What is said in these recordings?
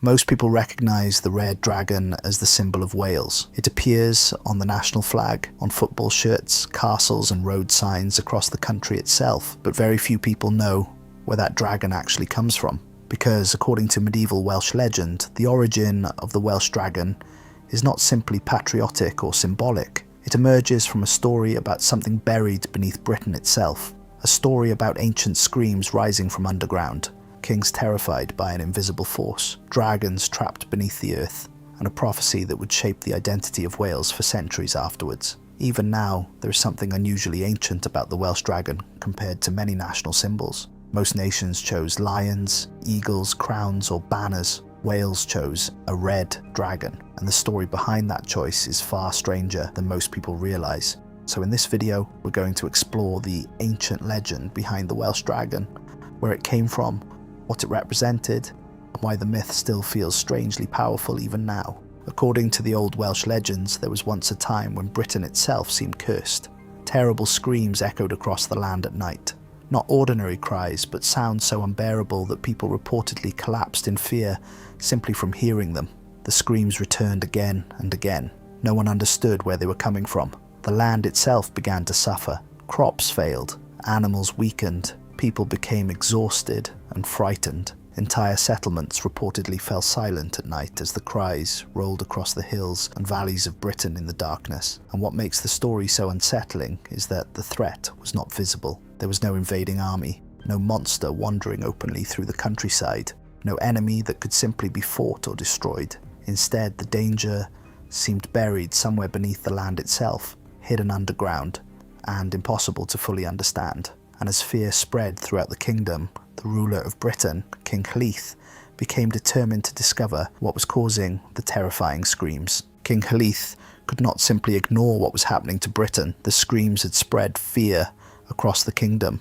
Most people recognise the red dragon as the symbol of Wales. It appears on the national flag, on football shirts, castles and road signs across the country itself, but very few people know where that dragon actually comes from. Because according to medieval Welsh legend, the origin of the Welsh dragon is not simply patriotic or symbolic. It emerges from a story about something buried beneath Britain itself, a story about ancient screams rising from underground, kings terrified by an invisible force, dragons trapped beneath the earth, and a prophecy that would shape the identity of Wales for centuries afterwards. Even now, there is something unusually ancient about the Welsh dragon compared to many national symbols. Most nations chose lions, eagles, crowns, or banners. Wales chose a red dragon, and the story behind that choice is far stranger than most people realise. So in this video, we're going to explore the ancient legend behind the Welsh dragon, where it came from, what it represented, and why the myth still feels strangely powerful even now. According to the old Welsh legends, there was once a time when Britain itself seemed cursed. Terrible screams echoed across the land at night. Not ordinary cries, but sounds so unbearable that people reportedly collapsed in fear simply from hearing them. The screams returned again and again. No one understood where they were coming from. The land itself began to suffer. Crops failed, animals weakened, people became exhausted and frightened. Entire settlements reportedly fell silent at night as the cries rolled across the hills and valleys of Britain in the darkness. And what makes the story so unsettling is that the threat was not visible. There was no invading army, no monster wandering openly through the countryside, no enemy that could simply be fought or destroyed. Instead, the danger seemed buried somewhere beneath the land itself, hidden underground, and impossible to fully understand. And as fear spread throughout the kingdom, the ruler of Britain, King Llŷth, became determined to discover what was causing the terrifying screams. King Llŷth could not simply ignore what was happening to Britain. The screams had spread fear across the kingdom,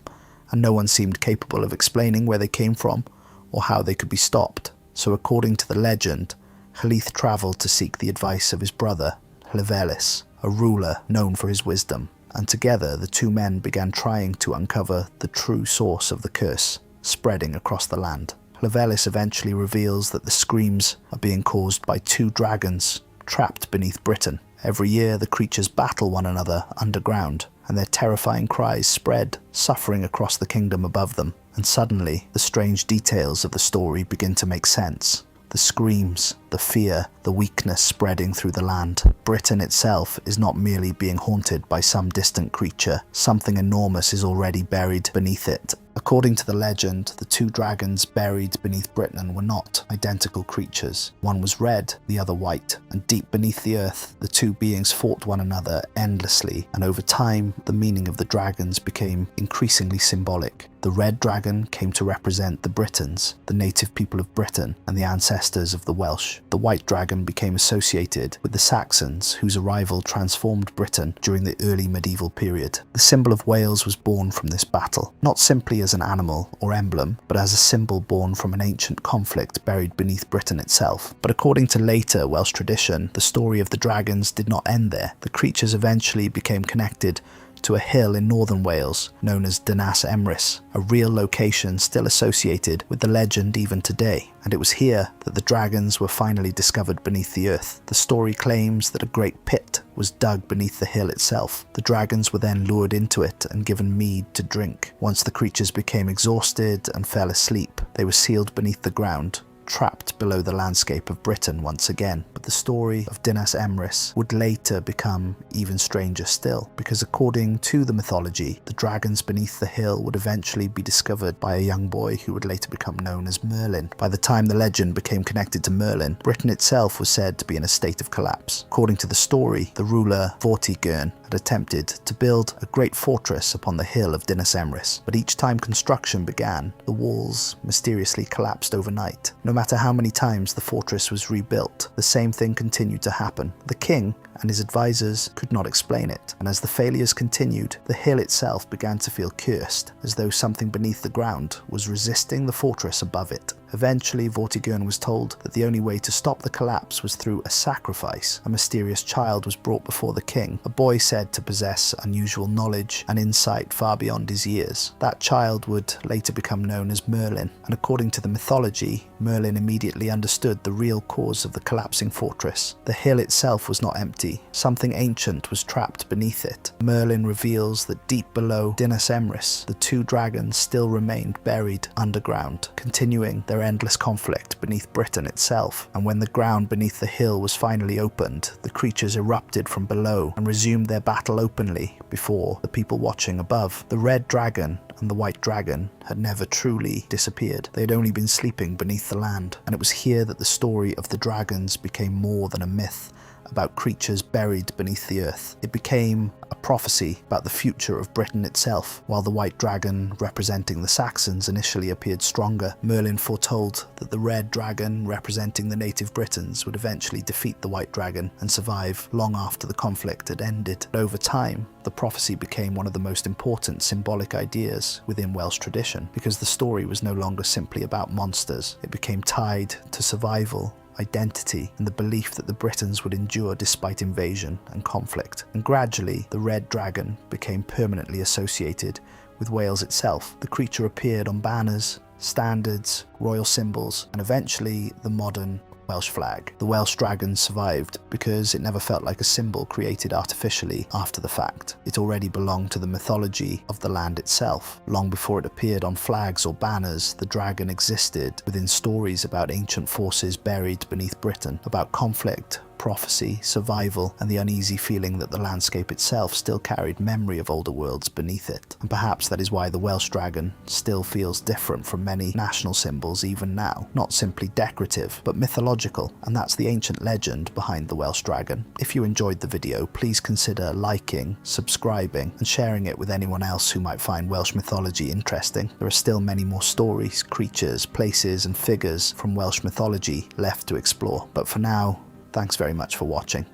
and no one seemed capable of explaining where they came from or how they could be stopped. So according to the legend, Llŷth travelled to seek the advice of his brother, Llefelys, a ruler known for his wisdom. And together the two men began trying to uncover the true source of the curse spreading across the land. Llefelys eventually reveals that the screams are being caused by two dragons trapped beneath Britain. Every year the creatures battle one another underground, and their terrifying cries spread, suffering across the kingdom above them. And suddenly, the strange details of the story begin to make sense. The screams, the fear, the weakness spreading through the land. Britain itself is not merely being haunted by some distant creature. Something enormous is already buried beneath it. According to the legend, the two dragons buried beneath Britain were not identical creatures. One was red, the other white, and deep beneath the earth, the two beings fought one another endlessly, and over time, the meaning of the dragons became increasingly symbolic. The red dragon came to represent the Britons, the native people of Britain, and the ancestors of the Welsh. The white dragon became associated with the Saxons, whose arrival transformed Britain during the early medieval period. The symbol of Wales was born from this battle, not simply as an animal or emblem, but as a symbol born from an ancient conflict buried beneath Britain itself. But according to later Welsh tradition, the story of the dragons did not end there. The creatures eventually became connected to a hill in northern Wales known as Dinas Emrys, a real location still associated with the legend even today. And it was here that the dragons were finally discovered beneath the earth. The story claims that a great pit was dug beneath the hill itself. The dragons were then lured into it and given mead to drink. Once the creatures became exhausted and fell asleep, they were sealed beneath the ground, trapped below the landscape of Britain once again. But the story of Dinas Emrys would later become even stranger still, because according to the mythology, the dragons beneath the hill would eventually be discovered by a young boy who would later become known as Merlin. By the time the legend became connected to Merlin, Britain itself was said to be in a state of collapse. According to the story, the ruler Vortigern had attempted to build a great fortress upon the hill of Dinas Emrys, but each time construction began, the walls mysteriously collapsed overnight. No matter how many times the fortress was rebuilt, the same thing continued to happen. The king and his advisors could not explain it, and as the failures continued, the hill itself began to feel cursed, as though something beneath the ground was resisting the fortress above it. Eventually, Vortigern was told that the only way to stop the collapse was through a sacrifice. A mysterious child was brought before the king, a boy said to possess unusual knowledge and insight far beyond his years. That child would later become known as Merlin, and according to the mythology, Merlin immediately understood the real cause of the collapsing fortress. The hill itself was not empty. Something ancient was trapped beneath it. Merlin reveals that deep below Dinas Emrys, the two dragons still remained buried underground, continuing their endless conflict beneath Britain itself. And when the ground beneath the hill was finally opened, the creatures erupted from below and resumed their battle openly before the people watching above. The red dragon and the white dragon had never truly disappeared. They had only been sleeping beneath the land, and it was here that the story of the dragons became more than a myth about creatures buried beneath the earth. It became a prophecy about the future of Britain itself. While the white dragon, representing the Saxons, initially appeared stronger, Merlin foretold that the red dragon, representing the native Britons, would eventually defeat the white dragon and survive long after the conflict had ended. Over time, the prophecy became one of the most important symbolic ideas within Welsh tradition, because the story was no longer simply about monsters. It became tied to survival, identity, and the belief that the Britons would endure despite invasion and conflict. And gradually, the red dragon became permanently associated with Wales itself. The creature appeared on banners, standards, royal symbols, and eventually the modern Welsh flag. The Welsh dragon survived because it never felt like a symbol created artificially after the fact. It already belonged to the mythology of the land itself. Long before it appeared on flags or banners, the dragon existed within stories about ancient forces buried beneath Britain, about conflict, prophecy, survival, and the uneasy feeling that the landscape itself still carried memory of older worlds beneath it. And perhaps that is why the Welsh dragon still feels different from many national symbols even now. Not simply decorative, but mythological, and that's the ancient legend behind the Welsh dragon. If you enjoyed the video, please consider liking, subscribing, and sharing it with anyone else who might find Welsh mythology interesting. There are still many more stories, creatures, places, and figures from Welsh mythology left to explore. But for now, thanks very much for watching.